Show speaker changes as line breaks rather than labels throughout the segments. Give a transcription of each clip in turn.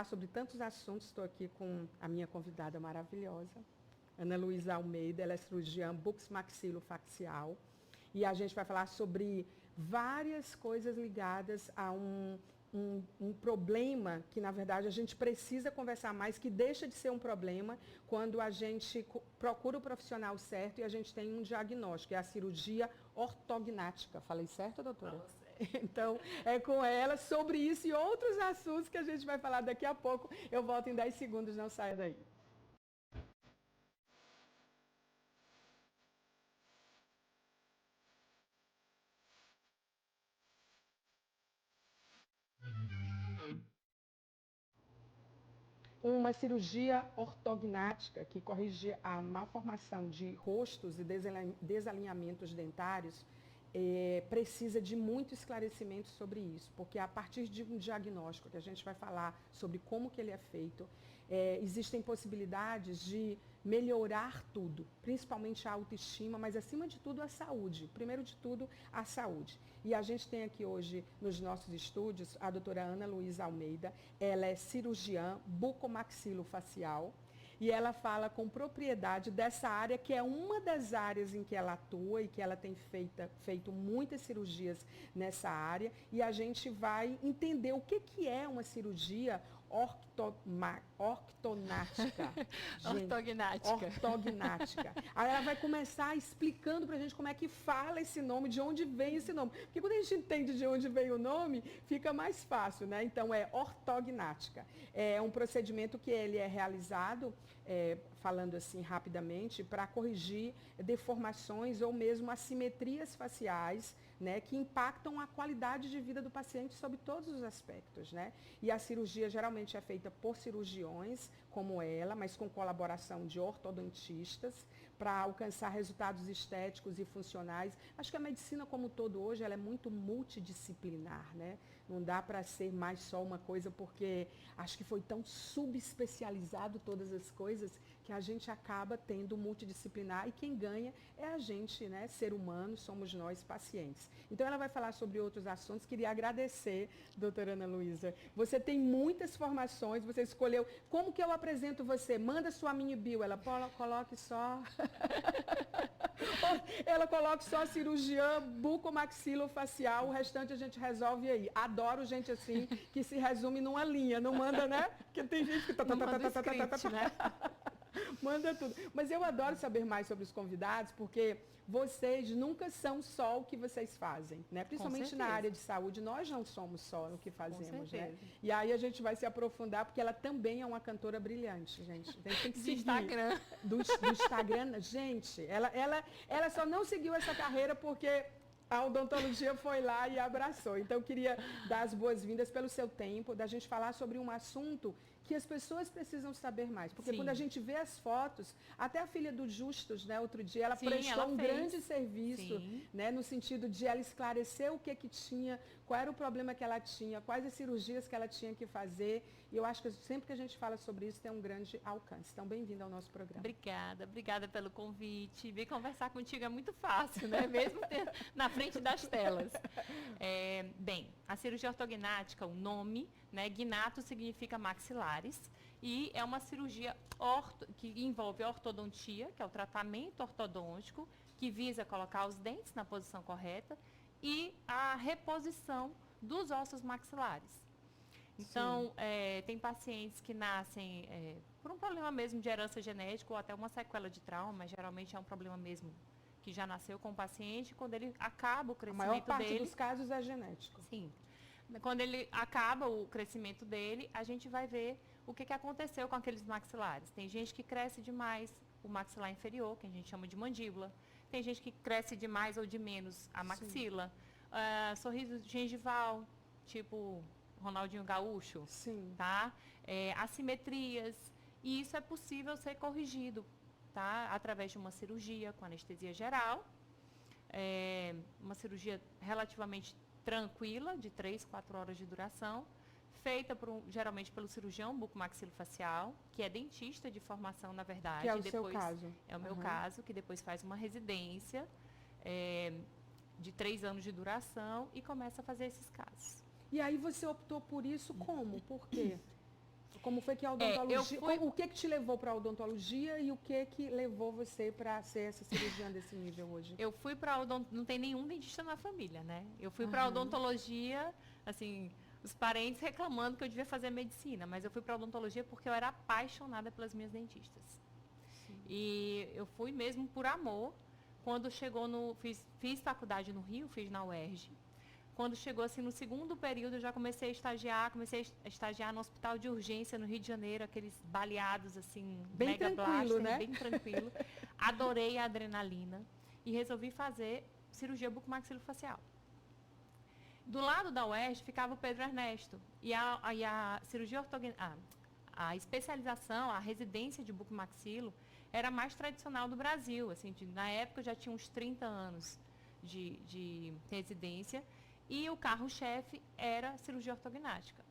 falar sobre tantos assuntos. Estou aqui com a minha convidada maravilhosa, Ana Luísa Almeida. Ela é cirurgiã bucomaxilofacial. E a gente vai falar sobre várias coisas ligadas a um problema que, na verdade, a gente precisa conversar mais, que deixa de ser um problema quando a gente procura o profissional certo e a gente tem um diagnóstico, é a cirurgia ortognática. Falei certo, doutora?
Falou certo.
Então, é com ela sobre isso e outros assuntos que a gente vai falar daqui a pouco. Eu volto em 10 segundos, não saia daí. Uma cirurgia ortognática que corrige a malformação de rostos e desalinhamentos dentários precisa de muito esclarecimento sobre isso, porque a partir de um diagnóstico que a gente vai falar sobre como que ele é feito, existem possibilidades de melhorar tudo, principalmente a autoestima, mas acima de tudo a saúde. Primeiro de tudo, a saúde. E a gente tem aqui hoje nos nossos estúdios a doutora Ana Luísa Almeida. Ela é cirurgiã bucomaxilofacial e ela fala com propriedade dessa área, que é uma das áreas em que ela atua e que ela tem feito muitas cirurgias nessa área. E a gente vai entender o que é uma cirurgia ortognática. Ortognática. Aí ela vai começar explicando pra gente como é que fala esse nome, de onde vem esse nome. Porque quando a gente entende de onde vem o nome, fica mais fácil, né? Então é ortognática. É um procedimento que ele é realizado, falando assim rapidamente, para corrigir deformações ou mesmo assimetrias faciais, né, que impactam a qualidade de vida do paciente sob todos os aspectos, né? E a cirurgia geralmente é feita por cirurgiões como ela, mas com colaboração de ortodontistas para alcançar resultados estéticos e funcionais. Acho que a medicina como um todo hoje ela é muito multidisciplinar, né? Não dá para ser mais só uma coisa, porque acho que foi tão subespecializado todas as coisas que a gente acaba tendo multidisciplinar e quem ganha é a gente, né? Ser humano, somos nós, pacientes. Então ela vai falar sobre outros assuntos. Queria agradecer, doutora Ana Luísa. Você tem muitas formações, você escolheu. Como que eu apresento você? Manda sua mini bio, ela coloque só. Ela coloca só cirurgiã bucomaxilofacial, o restante a gente resolve aí. Adoro gente assim, que se resume numa linha, não manda, né? Porque tem gente que manda tudo. Mas eu adoro saber mais sobre os convidados, porque vocês nunca são só o que vocês fazem, né? Principalmente na área de saúde, nós não somos só o que fazemos, né? E aí a gente vai se aprofundar, porque ela também é uma cantora brilhante, gente. A gente tem que seguir.
Instagram.
Do Instagram. Gente, ela só não seguiu essa carreira porque a odontologia foi lá e abraçou. Então, eu queria dar as boas-vindas pelo seu tempo, da gente falar sobre um assunto que as pessoas precisam saber mais. Porque quando a gente vê as fotos, até a filha do Justus, né, outro dia, ela prestou um grande serviço, né, no sentido de ela esclarecer o que tinha, qual era o problema que ela tinha, quais as cirurgias que ela tinha que fazer. E eu acho que sempre que a gente fala sobre isso, tem um grande alcance. Então, bem-vindo ao nosso programa.
Obrigada pelo convite. Vir conversar contigo é muito fácil, né? Mesmo na frente das telas. Bem, a cirurgia ortognática, o nome, né? Gnato significa maxilares, e é uma cirurgia que envolve a ortodontia, que é o tratamento ortodôntico, que visa colocar os dentes na posição correta, e a reposição dos ossos maxilares. Então, tem pacientes que nascem por um problema mesmo de herança genética ou até uma sequela de trauma, mas geralmente é um problema mesmo que já nasceu com o paciente. Quando ele acaba o crescimento dele...
A maior parte dos casos é genético.
Sim. Quando ele acaba o crescimento dele, a gente vai ver o que aconteceu com aqueles maxilares. Tem gente que cresce demais o maxilar inferior, que a gente chama de mandíbula. Tem gente que cresce de mais ou de menos a maxila. Sorriso gengival, tipo Ronaldinho Gaúcho.
Sim.
Tá? Assimetrias. E isso é possível ser corrigido, tá? Através de uma cirurgia com anestesia geral. Uma cirurgia relativamente tranquila, de 3, 4 horas de duração, feita geralmente pelo cirurgião bucomaxilofacial, que é dentista de formação, na verdade.
Que é o seu caso.
É o meu caso, que depois faz uma residência de 3 anos de duração e começa a fazer esses casos.
E aí você optou por isso como? Por quê? Como foi que a odontologia...
fui...
O que te levou para a odontologia e o que levou você para ser essa cirurgiã desse nível hoje?
Eu fui para não tem nenhum dentista na família, né? Eu fui para odontologia, assim, os parentes reclamando que eu devia fazer medicina, mas eu fui para odontologia porque eu era apaixonada pelas minhas dentistas. Sim. E eu fui mesmo por amor. Quando chegou fiz faculdade no Rio, fiz na UERJ. Quando chegou assim no segundo período, eu já comecei a estagiar no hospital de urgência no Rio de Janeiro, aqueles baleados assim,
bem
mega
tranquilo,
blaster,
né?
Bem tranquilo. Adorei a adrenalina e resolvi fazer cirurgia bucomaxilofacial. Do lado da UERJ ficava o Pedro Ernesto e a cirurgia ortognática, a especialização, a residência de bucomaxilo era a mais tradicional do Brasil, assim, na época eu já tinha uns 30 anos de residência. E o carro-chefe era cirurgia ortognática.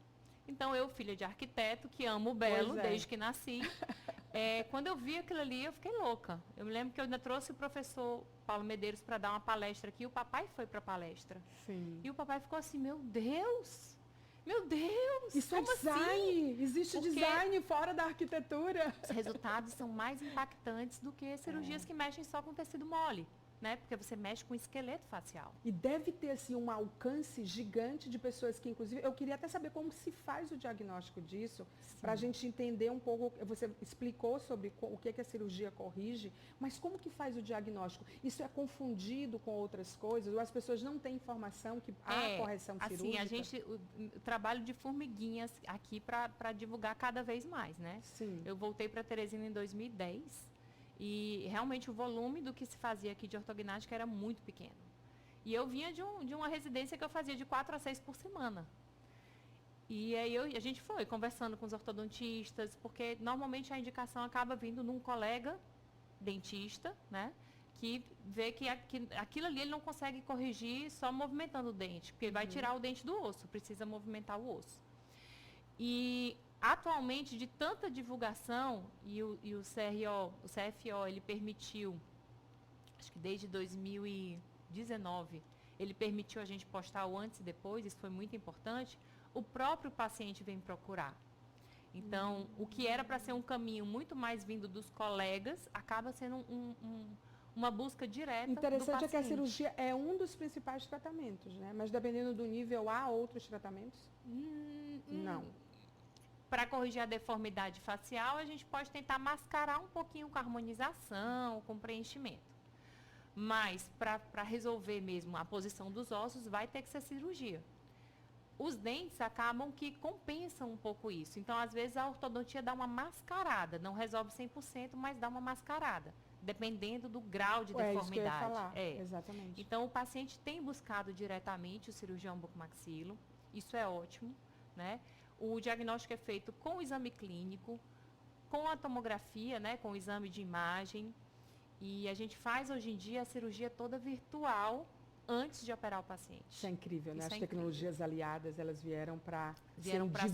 Então, eu, filha de arquiteto, que amo o belo desde que nasci, quando eu vi aquilo ali, eu fiquei louca. Eu me lembro que eu ainda trouxe o professor Paulo Medeiros para dar uma palestra aqui, e o papai foi para a palestra.
Sim.
E o papai ficou assim, meu Deus,
isso é design,
assim?
Existe
Porque
design fora da arquitetura.
os resultados são mais impactantes do que cirurgias que mexem só com tecido mole. Né? Porque você mexe com o esqueleto facial.
E deve ter assim, um alcance gigante de pessoas que, inclusive, eu queria até saber como se faz o diagnóstico disso, para a gente entender um pouco, você explicou sobre o que a cirurgia corrige, mas como que faz o diagnóstico? Isso é confundido com outras coisas? Ou as pessoas não têm informação que há correção cirúrgica?
Assim, o trabalho de formiguinhas aqui para divulgar cada vez mais, né?
Sim.
Eu voltei para Teresina em 2010. E realmente o volume do que se fazia aqui de ortognática era muito pequeno. E eu vinha de uma residência que eu fazia de 4 a 6 por semana. E aí a gente foi conversando com os ortodontistas, porque normalmente a indicação acaba vindo num colega dentista, né? Que vê que aquilo ali ele não consegue corrigir só movimentando o dente, porque ele vai tirar o dente do osso, precisa movimentar o osso. E atualmente, de tanta divulgação, e o CFO, ele permitiu, acho que desde 2019, ele permitiu a gente postar o antes e depois, isso foi muito importante, o próprio paciente vem procurar. Então, o que era para ser um caminho muito mais vindo dos colegas, acaba sendo uma busca direta do paciente.
Interessante é que a cirurgia é um dos principais tratamentos, né? Mas dependendo do nível, há outros tratamentos? Não.
Para corrigir a deformidade facial, a gente pode tentar mascarar um pouquinho com harmonização, com preenchimento. Mas, para resolver mesmo a posição dos ossos, vai ter que ser cirurgia. Os dentes acabam que compensam um pouco isso. Então, às vezes, a ortodontia dá uma mascarada. Não resolve 100%, mas dá uma mascarada, dependendo do grau de deformidade.
Isso que eu ia falar. Exatamente.
Então, o paciente tem buscado diretamente o cirurgião bucomaxilo. Isso é ótimo, né? O diagnóstico é feito com o exame clínico, com a tomografia, né, com o exame de imagem. E a gente faz hoje em dia a cirurgia toda virtual antes de operar o paciente.
Isso é incrível, né? As tecnologias aliadas, elas vieram para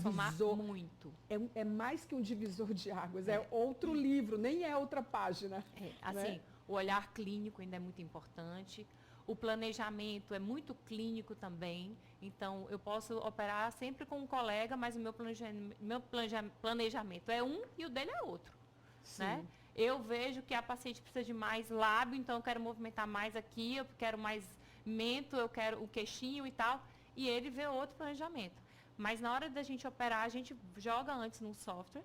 somar muito.
É mais que um divisor de águas, é outro livro, nem é outra página.
Assim, o olhar clínico ainda é muito importante. O planejamento é muito clínico também, então eu posso operar sempre com um colega, mas o meu planejamento é um e o dele é outro. Né? Eu vejo que a paciente precisa de mais lábio, então eu quero movimentar mais aqui, eu quero mais mento, eu quero o queixinho e tal, e ele vê outro planejamento. Mas na hora da gente operar, a gente joga antes num software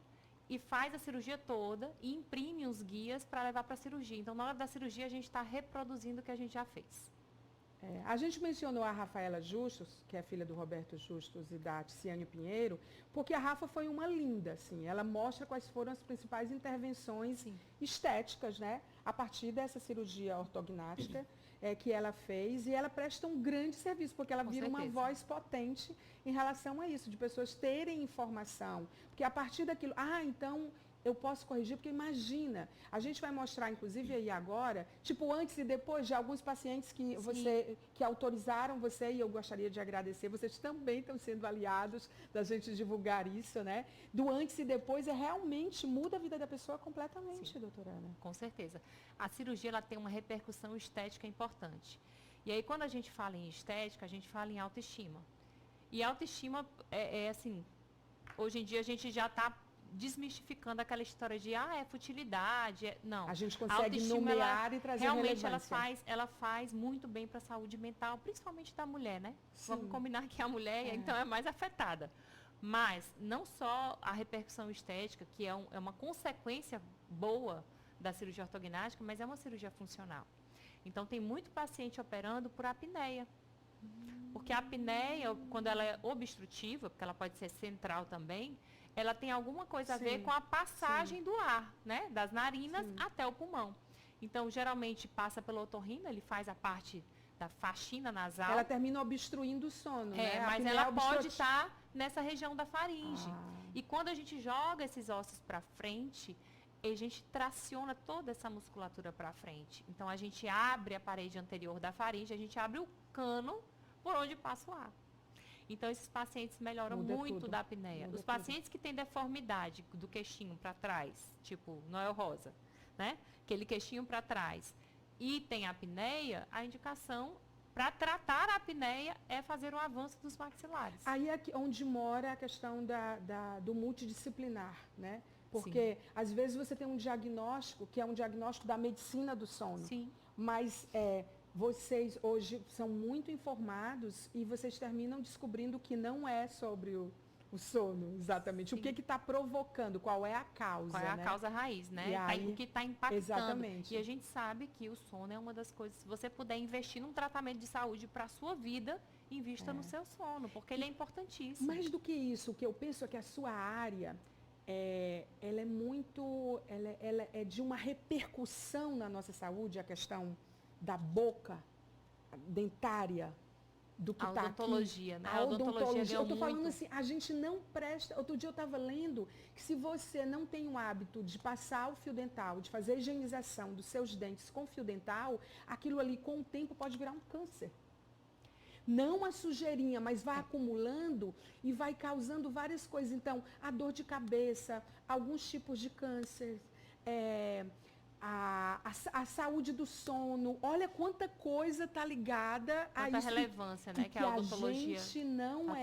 e faz a cirurgia toda e imprime os guias para levar para a cirurgia. Então, na hora da cirurgia, a gente está reproduzindo o que a gente já fez.
A gente mencionou a Rafaela Justus, que é filha do Roberto Justus e da Ticiane Pinheiro, porque a Rafa foi uma linda, assim. Ela mostra quais foram as principais intervenções estéticas, né? A partir dessa cirurgia ortognática que ela fez. E ela presta um grande serviço, porque ela vira uma voz potente em relação a isso, de pessoas terem informação. Porque a partir daquilo, então eu posso corrigir, porque imagina, a gente vai mostrar, inclusive aí agora, tipo antes e depois de alguns pacientes que autorizaram você, e eu gostaria de agradecer, vocês também estão sendo aliados da gente divulgar isso, né? Do antes e depois realmente muda a vida da pessoa completamente, doutora Ana.
Com certeza. A cirurgia ela tem uma repercussão estética importante. E aí quando a gente fala em estética, a gente fala em autoestima. E autoestima assim, Hoje em dia a gente já está desmistificando aquela história de é futilidade. Não.
A gente consegue nomear e trazer
realmente
relevância.
ela faz muito bem para a saúde mental, principalmente da mulher, né?
Sim.
Vamos combinar que a mulher então é mais afetada. Mas não só a repercussão estética, que é uma consequência boa da cirurgia ortognática, mas é uma cirurgia funcional. Então tem muito paciente operando por apneia. Porque a apneia, quando ela é obstrutiva, porque ela pode ser central também, ela tem alguma coisa a ver com a passagem do ar, né? Das narinas até o pulmão. Então, geralmente, passa pelo otorrino, ele faz a parte da faxina nasal.
Ela termina obstruindo o sono, né?
Mas ela pode estar nessa região da faringe. E quando a gente joga esses ossos para frente, a gente traciona toda essa musculatura para frente. Então, a gente abre a parede anterior da faringe, a gente abre o cano por onde passa o ar. Então, esses pacientes melhoram muito da apneia. Os pacientes que têm deformidade do queixinho para trás, tipo Noel Rosa, né? Aquele queixinho para trás, e tem apneia, a indicação para tratar a apneia é fazer o avanço dos maxilares.
Aí é onde mora a questão do multidisciplinar, né? Porque, às vezes, você tem um diagnóstico que é um diagnóstico da medicina do sono.
Sim.
Mas vocês hoje são muito informados e vocês terminam descobrindo que não é sobre o sono, exatamente. Sim. O que está provocando, qual é a causa,
qual é a causa raiz, né? O que está impactando.
Exatamente.
E a gente sabe que o sono é uma das coisas, se você puder investir num tratamento de saúde para a sua vida, invista no seu sono, porque ele é importantíssimo.
Mais do que isso, o que eu penso é que a sua área, ela é muito, ela é de uma repercussão na nossa saúde, a questão da boca dentária, do que está aqui.
A odontologia, né? A odontologia
eu estou falando assim, a gente não presta... Outro dia eu estava lendo que se você não tem o hábito de passar o fio dental, de fazer a higienização dos seus dentes com fio dental, aquilo ali com o tempo pode virar um câncer. Não a sujeirinha, mas vai acumulando e vai causando várias coisas. Então, a dor de cabeça, alguns tipos de câncer, a saúde do sono. Olha quanta coisa está ligada a isso.
Quanta relevância, né? Que a odontologia.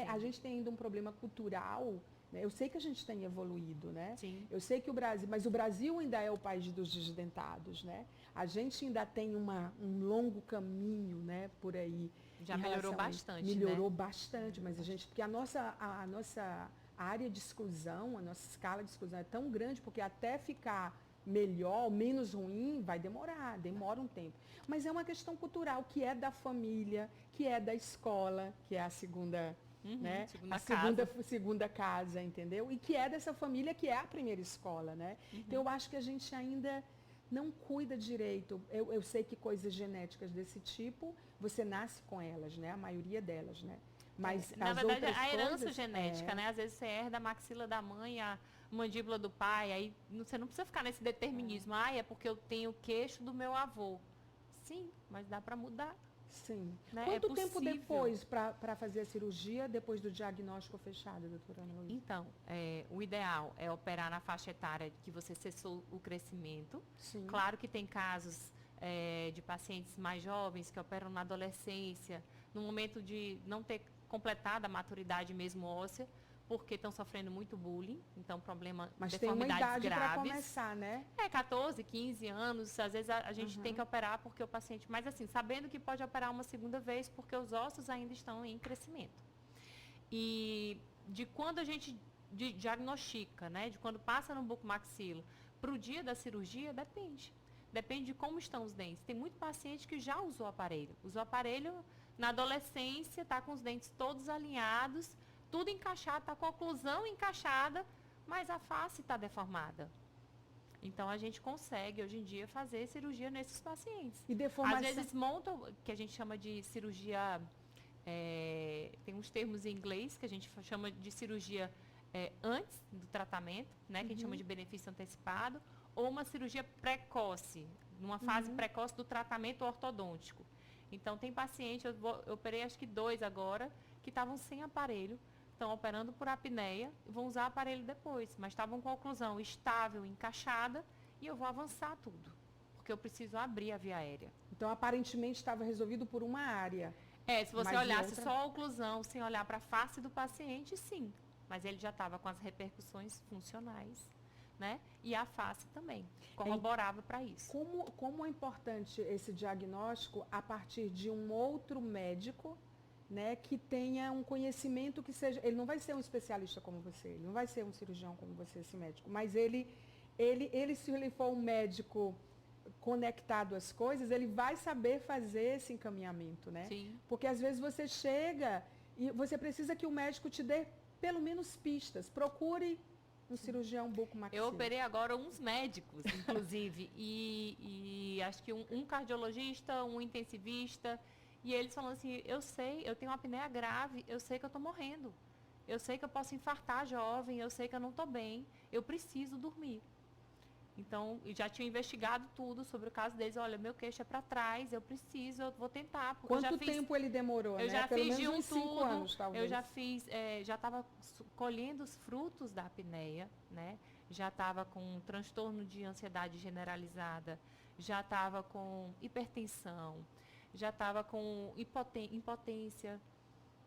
A gente tem ainda um problema cultural. Né? Eu sei que a gente tem evoluído, né?
Sim.
Eu sei que mas o Brasil ainda é o país dos desdentados, né? A gente ainda tem um longo caminho, né, por aí.
Já melhorou bastante,
Melhorou bastante, mas porque a nossa área de exclusão, a nossa escala de exclusão é tão grande, porque até ficar melhor, menos ruim, demora um tempo. Mas é uma questão cultural, que é da família, que é da escola, que é a segunda, né? Segunda casa, entendeu? E que é dessa família, que é a primeira escola, né? Então, eu acho que a gente ainda não cuida direito. Eu sei que coisas genéticas desse tipo, você nasce com elas, né? A maioria delas, né? Mas
na verdade, a herança genética, né? Às vezes você herda a maxila da mãe, a mandíbula do pai, aí você não precisa ficar nesse determinismo. É porque eu tenho o queixo do meu avô. Sim, mas dá para mudar.
Sim.
Né?
Quanto tempo depois para fazer a cirurgia, depois do diagnóstico fechado, doutora Ana Luísa?
Então, o ideal é operar na faixa etária que você cessou o crescimento.
Sim.
Claro que tem casos de pacientes mais jovens que operam na adolescência, no momento de não ter completado a maturidade mesmo óssea, porque estão sofrendo muito bullying, então
Mas
deformidades
tem uma idade
graves.
para começar, né?
14, 15 anos, às vezes a gente tem que operar porque o paciente, mas assim, sabendo que pode operar uma segunda vez porque os ossos ainda estão em crescimento. E de quando a gente diagnostica, né, de quando passa no bucomaxilo para o dia da cirurgia, depende. Depende de como estão os dentes. Tem muito paciente que já usou aparelho. Usou aparelho na adolescência, está com os dentes todos alinhados, tudo encaixado, está com a oclusão encaixada, mas a face está deformada. Então, a gente consegue, hoje em dia, fazer cirurgia nesses pacientes.
E deformação...
Às vezes, montam, que a gente chama de cirurgia... tem uns termos em inglês, que a gente chama de cirurgia antes do tratamento, né, que a gente chama de benefício antecipado, ou uma cirurgia precoce, numa fase precoce do tratamento ortodôntico. Então, tem paciente, eu operei acho que 2 agora, que estavam sem aparelho, estão operando por apneia, vão usar aparelho depois, mas estavam com a oclusão estável, encaixada, e eu vou avançar tudo, porque eu preciso abrir a via aérea.
Então, aparentemente, estava resolvido por uma área.
Se você olhasse só a oclusão, sem olhar para a face do paciente, sim. mas ele já estava com as repercussões funcionais, né? E a face também corroborava para isso.
Como é importante esse diagnóstico a partir de um outro médico, né, que tenha um conhecimento que seja... Ele não vai ser um especialista como você, ele não vai ser um cirurgião como você, esse médico, mas ele se ele for um médico conectado às coisas, ele vai saber fazer esse encaminhamento, né?
Sim.
Porque às vezes você chega e você precisa que o médico te dê pelo menos pistas. Procure um cirurgião bucomaxilo.
Eu operei agora uns médicos, inclusive, e acho que um cardiologista, um intensivista, e eles falam assim, eu sei, eu tenho uma apneia grave, eu sei que eu estou morrendo, eu sei que eu posso infartar jovem, eu sei que eu não estou bem, eu preciso dormir. Então, já tinha investigado tudo sobre o caso deles. Olha, meu queixo é para trás, eu vou tentar.
Quanto tempo ele demorou, né?
Eu já
Pelo
fiz
menos
de
uns 5 anos, talvez.
Eu já fiz, já estava colhendo os frutos da apneia, né? Já estava com um transtorno de ansiedade generalizada, já estava com hipertensão, já estava com impotência.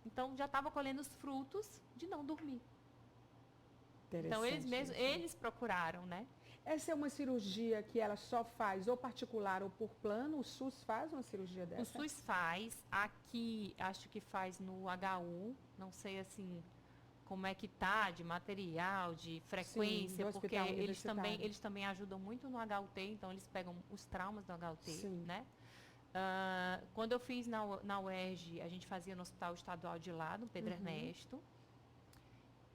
Então, já estava colhendo os frutos de não dormir. Então, eles procuraram, né?
Essa é uma cirurgia que ela só faz ou particular ou por plano? O SUS faz uma cirurgia dessa?
O SUS faz. Aqui, acho que faz no HU. Não sei, assim, como é que tá de material, de frequência,
sim,
porque eles também ajudam muito no HUT, então eles pegam os traumas do HUT, sim, né? Quando eu fiz na UERJ, a gente fazia no Hospital Estadual de lá, no Pedro Ernesto.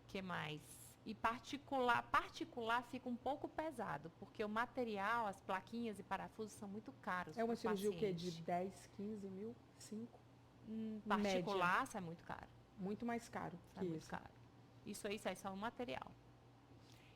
Que mais? E particular fica um pouco pesado, porque o material, as plaquinhas e parafusos são muito caros.
É uma cirurgia o quê? De 10, 15 mil? 5?
Particular sai muito caro.
Muito mais caro que isso.
Muito caro. Isso aí sai só o material.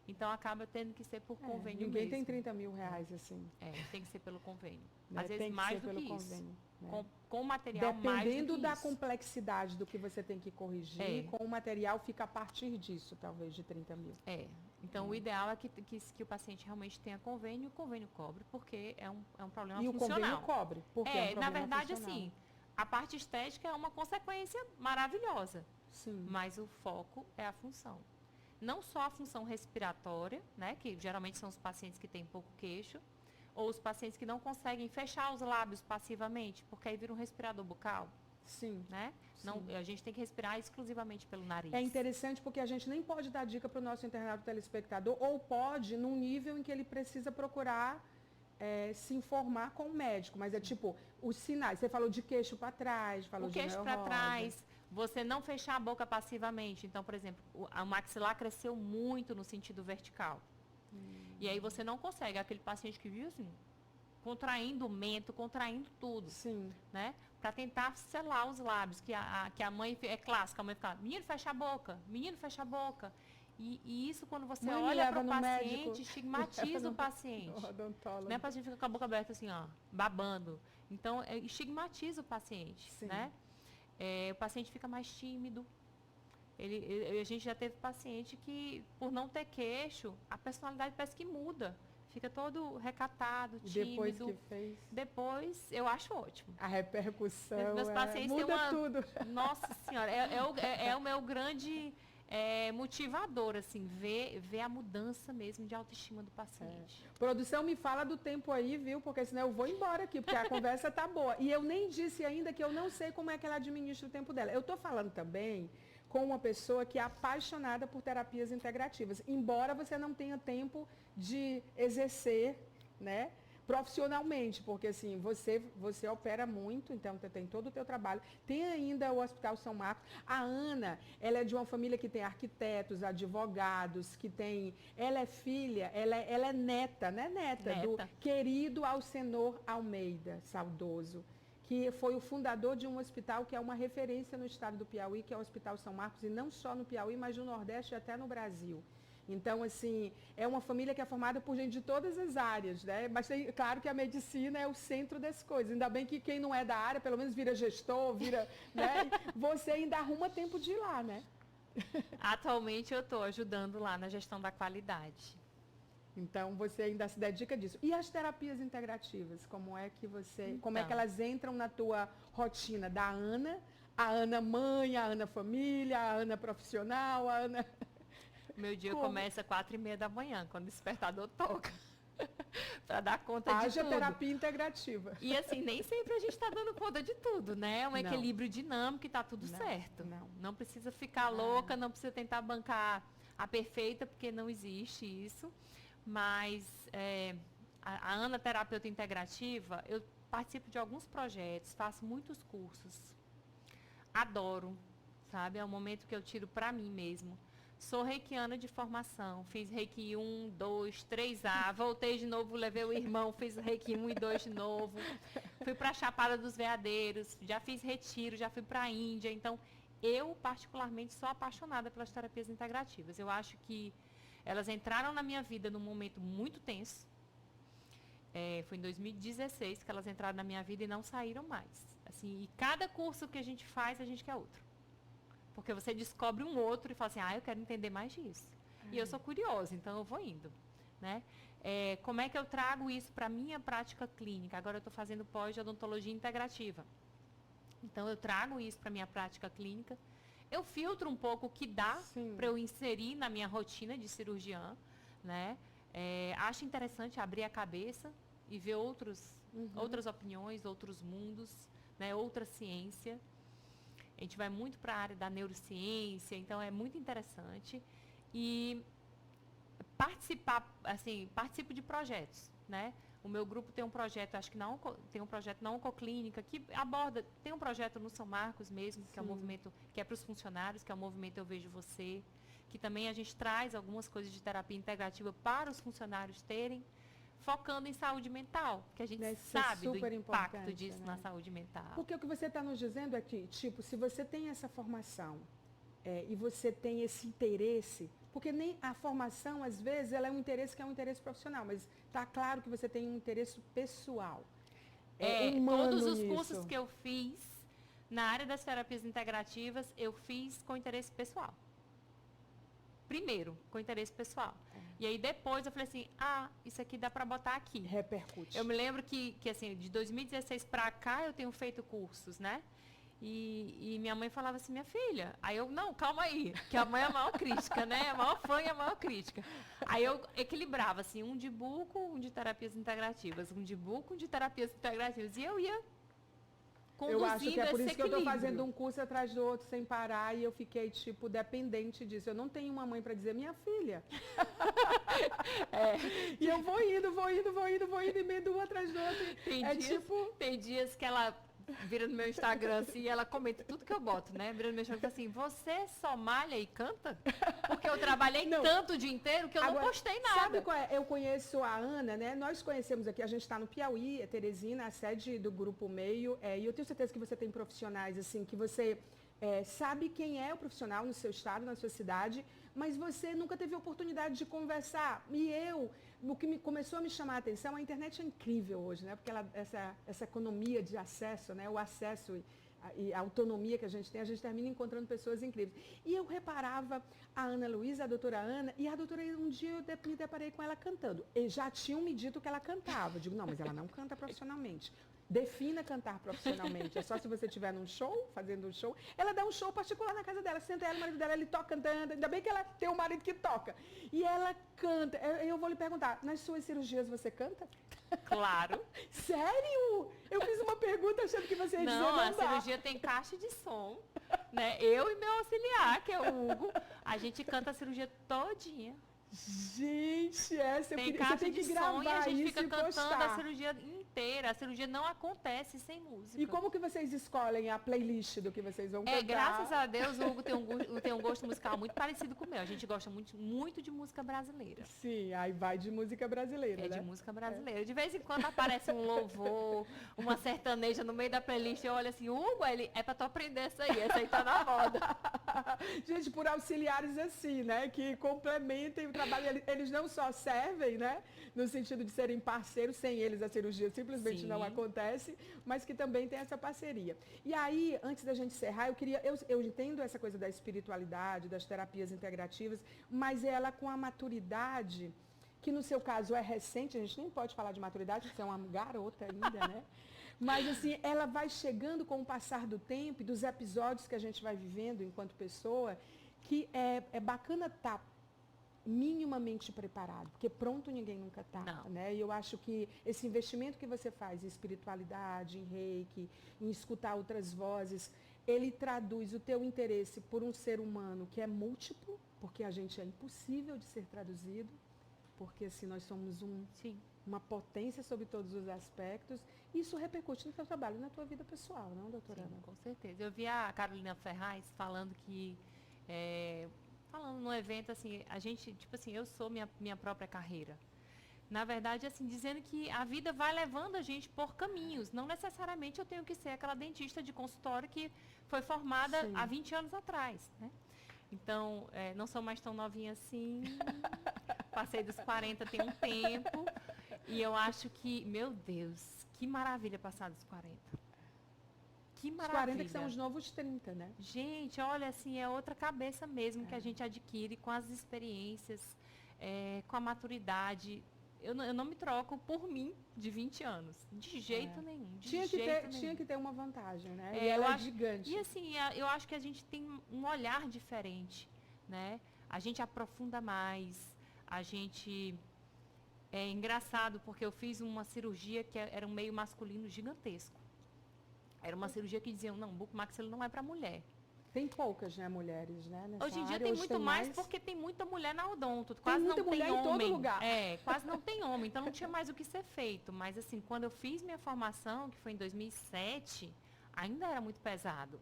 Então acaba tendo que ser por convênio
ninguém
mesmo.
Tem 30 mil reais assim.
Tem que ser pelo convênio.
Às
vezes mais do que isso. Convênio,
né?
Com o material mais do que
dependendo da
isso.
Complexidade do que você tem que corrigir, com o material fica a partir disso, talvez, de 30 mil.
Então o ideal é que o paciente realmente tenha convênio, o convênio cobre, porque é um problema funcional.
E o convênio cobre, porque é um problema
na verdade,
funcional.
assim, a parte estética é uma consequência maravilhosa.
Sim.
Mas o foco é a função. Não só a função respiratória, né, que geralmente são os pacientes que têm pouco queixo, ou os pacientes que não conseguem fechar os lábios passivamente, porque aí vira um respirador bucal.
Sim.
Né?
Sim.
Não, a gente tem que respirar exclusivamente pelo nariz.
É interessante porque a gente nem pode dar dica para o nosso internado telespectador, ou pode num nível em que ele precisa procurar se informar com o médico. Mas é tipo, os sinais. Você falou de queixo para trás, falou de
queixo para trás. Você não fechar a boca passivamente. Então, por exemplo, o maxilar cresceu muito no sentido vertical. E aí você não consegue. Aquele paciente que viu assim, contraindo o mento, contraindo tudo.
Sim.
Né? Para tentar selar os lábios. Que a mãe é clássica. A mãe fica, menino, fecha a boca. Menino, fecha a boca. E isso, quando você olha para o paciente, estigmatiza o paciente. Né? O paciente fica com a boca aberta assim, ó, babando. Então, estigmatiza o paciente.
Sim.
Né? O paciente fica mais tímido. A gente já teve paciente que, por não ter queixo, a personalidade parece que muda. Fica todo recatado, tímido.
Depois que fez?
Depois, eu acho ótimo.
A repercussão
Meus pacientes
muda tudo.
Nossa Senhora, é o meu grande motivador, assim, ver a mudança mesmo de autoestima do paciente.
Produção, me fala do tempo aí, viu? Porque senão eu vou embora aqui, porque a conversa tá boa. E eu nem disse ainda que eu não sei como é que ela administra o tempo dela. Eu estou falando também com uma pessoa que é apaixonada por terapias integrativas, embora você não tenha tempo de exercer, né, profissionalmente, porque assim, você opera muito, então você tem todo o teu trabalho. Tem ainda o Hospital São Marcos. A Ana, ela é de uma família que tem arquitetos, advogados, ela é filha, ela é neta, né, neta do querido Alcenor Almeida, saudoso, que foi o fundador de um hospital que é uma referência no estado do Piauí, que é o Hospital São Marcos, e não só no Piauí, mas no Nordeste e até no Brasil. Então, assim, é uma família que é formada por gente de todas as áreas, né? Mas claro que a medicina é o centro das coisas. Ainda bem que quem não é da área, pelo menos vira gestor, né? Você ainda arruma tempo de ir lá, né?
Atualmente eu estou ajudando lá na gestão da qualidade.
Então, você ainda se dedica disso. E as terapias integrativas, como é que elas entram na tua rotina da Ana, A Ana mãe, a Ana família, a Ana profissional, a Ana...
Meu dia
Como?
começa 4h30 da manhã, quando o despertador toca. Para dar conta de
Haja
tudo.
terapia integrativa.
E assim, nem sempre a gente está dando conta de tudo, né? É um
Não.
equilíbrio dinâmico e está tudo
Não,
certo.
não.
Não precisa ficar louca, não precisa tentar bancar a perfeita, porque não existe isso. Mas a Ana Terapeuta Integrativa, eu participo de alguns projetos, faço muitos cursos. Adoro, sabe? É um momento que eu tiro para mim mesmo. Sou reikiana de formação, fiz reiki 1, 2, 3A, voltei de novo, levei o irmão, fiz reiki 1 e 2 de novo. Fui para a Chapada dos Veadeiros, já fiz retiro, já fui para a Índia. Então, eu particularmente sou apaixonada pelas terapias integrativas. Eu acho que elas entraram na minha vida num momento muito tenso. Foi em 2016 que elas entraram na minha vida e não saíram mais. Assim, e cada curso que a gente faz, a gente quer outro. Porque você descobre um outro e fala assim, eu quero entender mais disso. E eu sou curiosa, então eu vou indo. Né? Como é que eu trago isso para a minha prática clínica? Agora eu estou fazendo pós de odontologia integrativa. Então eu trago isso para a minha prática clínica. Eu filtro um pouco o que dá para eu inserir na minha rotina de cirurgiã. Né? Acho interessante abrir a cabeça e ver outras opiniões, outros mundos, né? Outra ciência. A gente vai muito para a área da neurociência, então é muito interessante. E participo de projetos, né? O meu grupo tem um projeto, acho que tem um projeto na Oncoclínica, que aborda, tem um projeto no São Marcos mesmo, que é um movimento que é para os funcionários, que é o movimento Eu Vejo Você, que também a gente traz algumas coisas de terapia integrativa para os funcionários terem, focando em saúde mental, que a gente sabe do impacto disso, né? Na saúde mental.
Porque o que você está nos dizendo é que, tipo, se você tem essa formação e você tem esse interesse, porque nem a formação, às vezes, ela é um interesse que é um interesse profissional, mas está claro que você tem um interesse pessoal. Humano
todos os
nisso.
cursos que eu fiz na área das terapias integrativas, eu fiz com interesse pessoal. Primeiro, com interesse pessoal. E aí depois eu falei assim, isso aqui dá para botar aqui.
Repercute.
Eu me lembro que assim, de 2016 para cá eu tenho feito cursos, né? E minha mãe falava assim, minha filha, aí eu, não, calma aí, que a mãe é a maior crítica, né? A maior fã e a maior crítica. Aí eu equilibrava, assim, um de buco, um de terapias integrativas, um de buco, um de terapias integrativas. E eu ia
Eu acho que é por isso que eu estou
equilíbrio.
fazendo um curso atrás do outro sem parar e eu fiquei, tipo, dependente disso. Eu não tenho uma mãe para dizer, minha filha. E eu vou indo, emendo um atrás do outro.
Tem dias que ela vira no meu Instagram assim, e ela comenta tudo que eu boto, né? Vira no meu Instagram assim, você só malha e canta? Porque eu trabalhei tanto o dia inteiro que eu não postei nada.
Sabe qual é? Eu conheço a Ana, né? Nós conhecemos aqui, a gente está no Piauí, Teresina, a sede do Grupo Meio, e eu tenho certeza que você tem profissionais, assim, que você sabe quem é o profissional no seu estado, na sua cidade, mas você nunca teve oportunidade de conversar. E o que começou a me chamar a atenção, a internet é incrível hoje, né? Porque essa economia de acesso, né? O acesso e a autonomia que a gente termina encontrando pessoas incríveis. E eu reparava a Ana Luísa, a doutora Ana, e a doutora, um dia eu me deparei com ela cantando. E já tinham me dito que ela cantava. Eu digo, não, mas ela não canta profissionalmente. Defina cantar profissionalmente. É só se você estiver num show, fazendo um show. Ela dá um show particular na casa dela. Senta ela, o marido dela, ele toca cantando. Ainda bem que ela tem um marido que toca. E ela canta. Eu vou lhe perguntar, nas suas cirurgias você canta?
Claro.
Sério? Eu fiz uma pergunta achando que você ia dizer não
a cirurgia tem caixa de som, né? Eu e meu auxiliar, que é o Hugo, a gente canta a cirurgia todinha.
Gente, você tem que
gravar
e a gente fica
cantando a cirurgia inteira. A cirurgia não acontece sem música.
E como que vocês escolhem a playlist do que vocês vão cantar?
Graças a Deus, o Hugo tem um gosto musical muito parecido com o meu. A gente gosta muito de música brasileira.
Sim, aí vai de música brasileira, né?
De música brasileira. De vez em quando aparece um louvor, uma sertaneja no meio da playlist. Eu olho assim, Hugo, é pra tu aprender essa aí tá na moda.
Gente, por auxiliares assim, né? Que complementem o trabalho. Eles não só servem, né? No sentido de serem parceiros, sem eles a cirurgia simplesmente não acontece, mas que também tem essa parceria. E aí, antes da gente encerrar, eu entendo essa coisa da espiritualidade, das terapias integrativas, mas ela com a maturidade, que no seu caso é recente, a gente nem pode falar de maturidade, porque você é uma garota ainda, né? Mas, assim, ela vai chegando com o passar do tempo e dos episódios que a gente vai vivendo enquanto pessoa, que é bacana estar minimamente preparado, porque pronto ninguém nunca está, né? E eu acho que esse investimento que você faz em espiritualidade, em reiki, em escutar outras vozes, ele traduz o teu interesse por um ser humano que é múltiplo, porque a gente é impossível de ser traduzido, porque assim nós somos uma potência sobre todos os aspectos. Isso repercute no teu trabalho, na tua vida pessoal, não, doutora Ana?
Com certeza. Eu vi a Carolina Ferraz falando que falando no evento, assim, a gente, tipo assim, eu sou minha própria carreira. Na verdade, assim, dizendo que a vida vai levando a gente por caminhos. Não necessariamente eu tenho que ser aquela dentista de consultório que foi formada há 20 anos atrás, né? Então, não sou mais tão novinha assim. Passei dos 40 tem um tempo. E eu acho que, meu Deus, que maravilha passar dos 40. Que maravilha.
Os 40 que são os novos 30, né?
Gente, olha, assim, é outra cabeça mesmo que a gente adquire com as experiências, com a maturidade. Eu não me troco por mim de 20 anos. De jeito nenhum.
Tinha que ter uma vantagem, né? E ela é gigante.
E assim, eu acho que a gente tem um olhar diferente, né? A gente aprofunda mais, a gente... É engraçado, porque eu fiz uma cirurgia que era um meio masculino gigantesco. Era uma cirurgia que diziam, não, bucomaxilo não é para mulher.
Tem poucas, né, mulheres, né?
Hoje em dia tem muito mais porque tem muita mulher na odonto.
Quase tem muita mulher em todo lugar.
Quase não tem homem, então não tinha mais o que ser feito. Mas assim, quando eu fiz minha formação, que foi em 2007, ainda era muito pesado,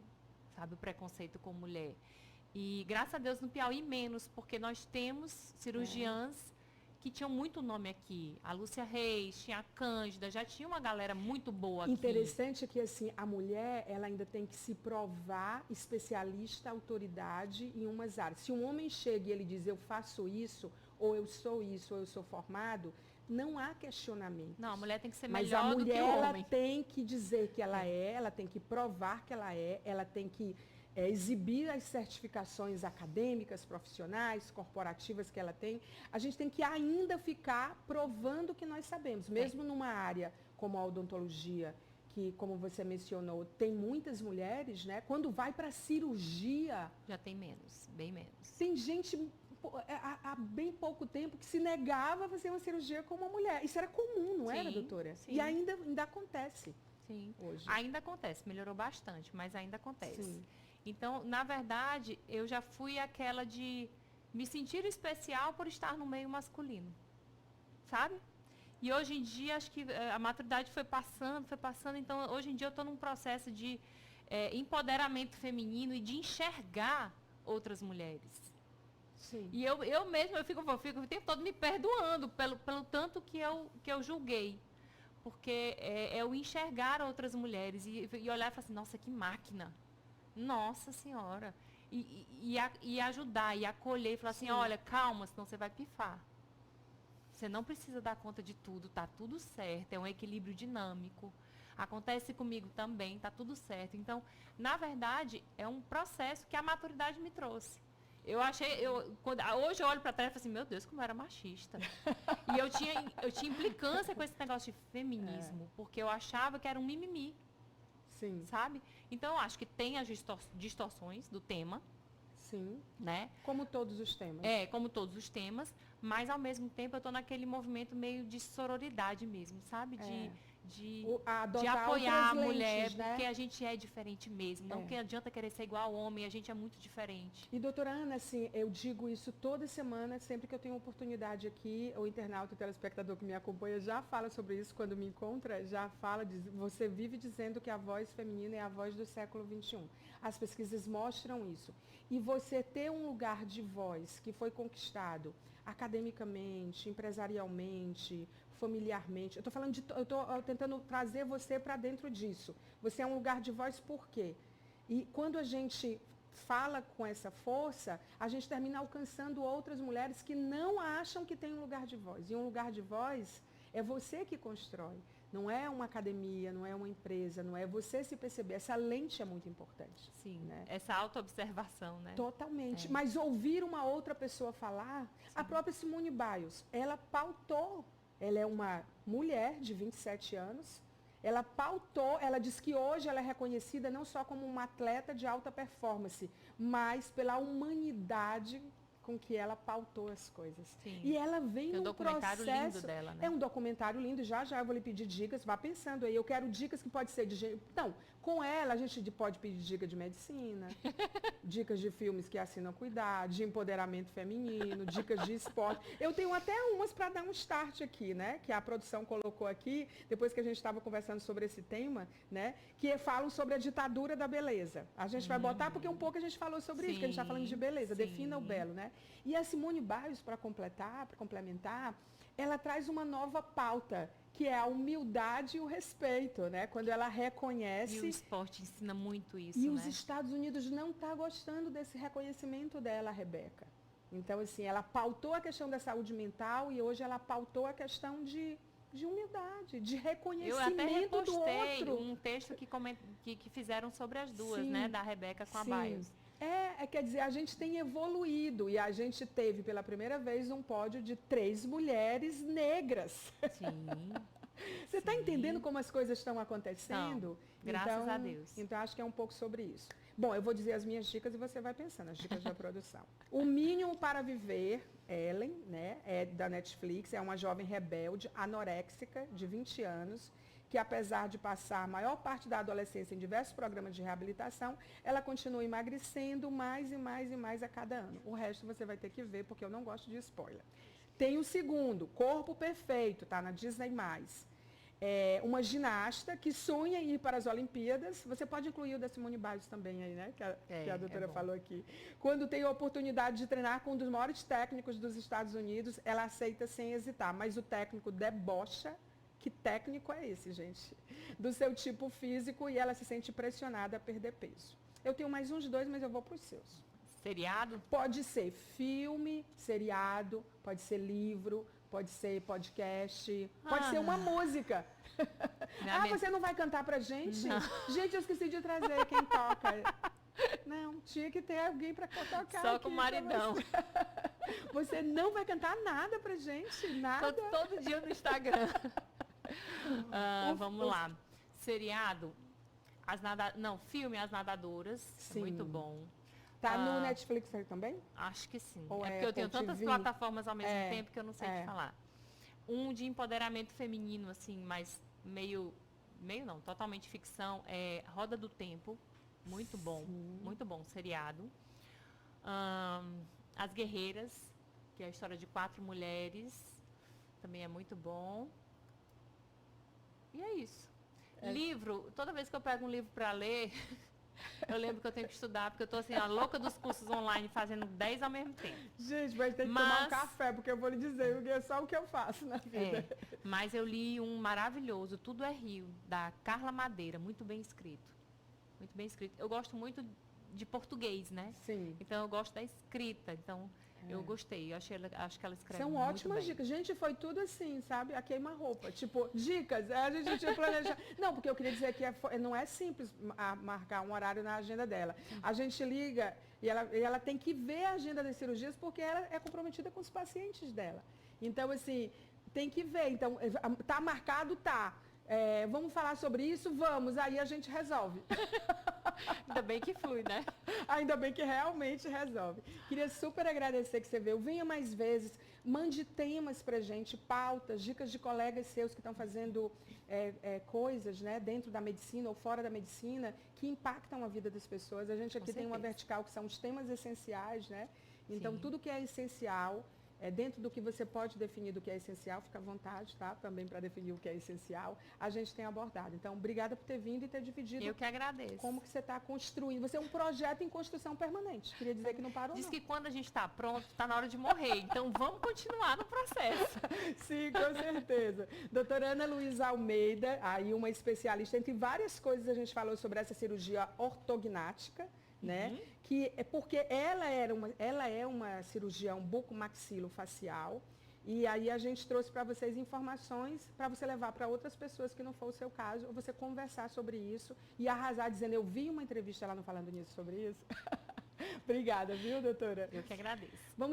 sabe, o preconceito com mulher. E graças a Deus no Piauí menos, porque nós temos cirurgiãs que tinham muito nome aqui. A Lúcia Reis, tinha a Cândida, já tinha uma galera muito boa aqui.
Interessante que, assim, a mulher, ela ainda tem que se provar especialista, autoridade em umas áreas. Se um homem chega e ele diz, eu faço isso, ou eu sou isso, ou eu sou formado, não há questionamento.
Não, a mulher tem que ser melhor do que o homem.
Mas a mulher, ela tem que dizer que ela ela tem que provar que ela tem que exibir as certificações acadêmicas, profissionais, corporativas que ela tem. A gente tem que ainda ficar provando que nós sabemos, mesmo numa área como a odontologia, que, como você mencionou, tem muitas mulheres, né? Quando vai para a cirurgia...
Já tem menos, bem menos.
Tem gente, há bem pouco tempo, que se negava a fazer uma cirurgia com uma mulher. Isso era comum, não era, doutora?
Sim.
E ainda acontece.
Sim,
hoje.
Ainda acontece. Melhorou bastante, mas ainda acontece.
Sim.
Então, na verdade, eu já fui aquela de me sentir especial por estar no meio masculino, sabe? E hoje em dia, acho que a maturidade foi passando, então hoje em dia eu estou num processo de empoderamento feminino e de enxergar outras mulheres.
Sim.
E eu mesma, eu fico o tempo todo me perdoando pelo tanto que eu julguei. Porque é o enxergar outras mulheres e olhar e falar assim, nossa, que máquina. Nossa Senhora. E ajudar, e acolher, e falar assim, olha, calma, senão você vai pifar. Você não precisa dar conta de tudo, tá tudo certo, é um equilíbrio dinâmico. Acontece comigo também, tá tudo certo. Então, na verdade, é um processo que a maturidade me trouxe. Hoje eu olho para trás e falo assim, meu Deus, como eu era machista. E eu tinha implicância com esse negócio de feminismo, porque eu achava que era um mimimi.
Sim.
Sabe? Então, eu acho que tem as distorções do tema.
Sim.
Né?
Como todos os temas.
Como todos os temas. Mas, ao mesmo tempo, eu estou naquele movimento meio de sororidade mesmo, sabe? De apoiar a mulher, né? Porque a gente é diferente mesmo. Não que adianta querer ser igual ao homem, a gente é muito diferente.
E, doutora Ana, assim, eu digo isso toda semana, sempre que eu tenho oportunidade aqui, o internauta, o telespectador que me acompanha já fala sobre isso quando me encontra, já fala, você vive dizendo que a voz feminina é a voz do século XXI. As pesquisas mostram isso. E você ter um lugar de voz que foi conquistado academicamente, empresarialmente, familiarmente. Eu estou tentando trazer você para dentro disso. Você é um lugar de voz por quê? E quando a gente fala com essa força, a gente termina alcançando outras mulheres que não acham que tem um lugar de voz. E um lugar de voz é você que constrói. Não é uma academia, não é uma empresa, não é você se perceber. Essa lente é muito importante.
Sim,
né?
Essa autoobservação, né?
Totalmente. Mas ouvir uma outra pessoa falar, a própria Simone Biles, ela pautou. Ela é uma mulher de 27 anos, Ela pautou, ela diz que hoje ela é reconhecida não só como uma atleta de alta performance, mas pela humanidade com que ela pautou as coisas.
Sim.
E ela vem
Tem um
num
documentário
processo...
lindo dela, né?
É um documentário lindo, já eu vou lhe pedir dicas, vá pensando aí. Eu quero dicas que pode ser de... Não, com ela a gente pode pedir dicas de medicina, dicas de filmes que assinam cuidar, de empoderamento feminino, dicas de esporte. Eu tenho até umas para dar um start aqui, né? Que a produção colocou aqui, depois que a gente estava conversando sobre esse tema, né? Que falam sobre a ditadura da beleza. A gente vai botar porque um pouco a gente falou sobre isso, que a gente está falando de beleza, defina o belo, né? E a Simone Biles, para complementar, ela traz uma nova pauta, que é a humildade e o respeito, né? Quando ela reconhece...
E o esporte ensina muito isso,
E
né?
os Estados Unidos não estão gostando desse reconhecimento dela, Rebeca. Então, assim, ela pautou a questão da saúde mental e hoje ela pautou a questão de humildade, de reconhecimento
Eu até repostei
do outro.
um texto que fizeram sobre as duas,
Sim,
né? Da Rebeca com a
sim.
Biles.
Quer dizer, a gente tem evoluído e a gente teve pela primeira vez um pódio de 3 mulheres negras.
Sim.
Você está entendendo como as coisas estão acontecendo?
Graças a Deus.
Então, acho que é um pouco sobre isso. Bom, eu vou dizer as minhas dicas e você vai pensando, as dicas da produção. O Mínimo para Viver, Ellen, né, é da Netflix, é uma jovem rebelde, anoréxica, de 20 anos, que apesar de passar a maior parte da adolescência em diversos programas de reabilitação, ela continua emagrecendo mais e mais e mais a cada ano. O resto você vai ter que ver, porque eu não gosto de spoiler. Tem o segundo, Corpo Perfeito, tá na Disney+. É uma ginasta que sonha em ir para as Olimpíadas. Você pode incluir o da Simone Biles também aí, né? Que a doutora falou aqui. Quando tem a oportunidade de treinar com um dos maiores técnicos dos Estados Unidos, ela aceita sem hesitar. Mas o técnico debocha. Que técnico é esse, gente? Do seu tipo físico e ela se sente pressionada a perder peso. Eu tenho mais uns 2, mas eu vou para os seus.
Seriado?
Pode ser filme, seriado, pode ser livro, pode ser podcast, pode ser uma música. Você não vai cantar pra gente? Não. Gente, eu esqueci de trazer quem toca. Não, tinha que ter alguém para tocar.
Só com o maridão.
Você não vai cantar nada pra gente? Nada?
Todo dia no Instagram. Vamos lá. Seriado, filme As Nadadoras, é muito bom.
Tá no Netflix aí também?
Acho que sim.
Ou
porque eu tenho tantas plataformas ao mesmo tempo que eu não sei te falar. Um de empoderamento feminino, assim, mas meio não, totalmente ficção, é Roda do Tempo. Muito bom seriado. As Guerreiras, que é a história de 4 mulheres, também é muito bom. E é isso. Livro, toda vez que eu pego um livro para ler, eu lembro que eu tenho que estudar, porque eu estou assim, a louca dos cursos online, fazendo 10 ao mesmo tempo.
Gente, vai ter que tomar um café, porque eu vou lhe dizer, porque é só o que eu faço na vida.
Mas eu li um maravilhoso, Tudo é Rio, da Carla Madeira, muito bem escrito. Muito bem escrito. Eu gosto muito de português, né?
Sim.
Então eu gosto da escrita, então eu gostei. Acho que ela escreve
São
muito
ótimas
bem.
dicas. Gente, foi tudo assim, sabe? A queima-roupa. Tipo, dicas. A gente tinha planejado. Não, porque eu queria dizer que não é simples marcar um horário na agenda dela. A gente liga e ela tem que ver a agenda das cirurgias porque ela é comprometida com os pacientes dela. Então, assim, tem que ver. Então, tá marcado, tá. Vamos falar sobre isso? Vamos. Aí a gente resolve.
Ainda bem que flui, né?
Ainda bem que realmente resolve. Queria super agradecer que você veio. Venha mais vezes. Mande temas pra gente, pautas, dicas de colegas seus que estão fazendo coisas, né, dentro da medicina ou fora da medicina que impactam a vida das pessoas. A gente aqui tem uma vertical que são os temas essenciais, né? Então, tudo que é essencial, dentro do que você pode definir do que é essencial, fica à vontade, tá? Também para definir o que é essencial, a gente tem abordado. Então, obrigada por ter vindo e ter dividido.
Eu que agradeço.
Como que você está construindo. Você é um projeto em construção permanente. Queria dizer que não parou,
Diz
não.
que quando a gente está pronto, está na hora de morrer. Então, vamos continuar no processo.
Sim, com certeza. Doutora Ana Luísa Almeida, aí uma especialista, entre várias coisas a gente falou sobre essa cirurgia ortognática, né? Que é porque ela é uma cirurgião bucomaxilofacial e aí a gente trouxe para vocês informações para você levar para outras pessoas que não for o seu caso, ou você conversar sobre isso e arrasar dizendo, eu vi uma entrevista lá no Falando Nisso sobre isso. Obrigada, viu, doutora?
Eu que agradeço.
Vamos